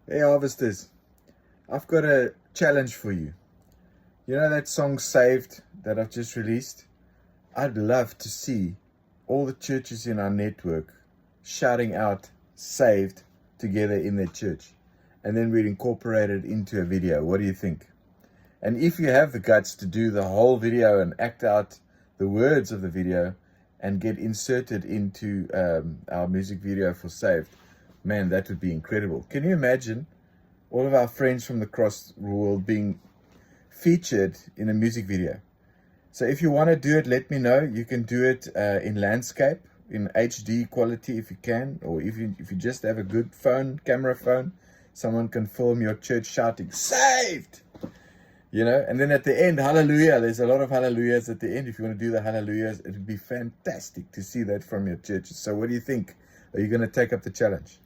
Hey, harvesters, I've got a challenge for you. You know that song Saved that I've just released? I'd love to see all the churches in our network shouting out Saved together in their church. And then we'd incorporate it into a video. What do you think? And if you have the guts to do the whole video and act out the words of the video and get inserted into our music video for Saved, man, that would be incredible. Can you imagine all of our friends from across the world being featured in a music video? So if you want to do it, let me know. You can do it in landscape, in HD quality if you can, or if you just have a good camera phone, someone can film your church shouting, "Saved!" And then at the end, hallelujah. There's a lot of hallelujahs at the end. If you want to do the hallelujahs, it would be fantastic to see that from your churches. So what do you think? Are you going to take up the challenge?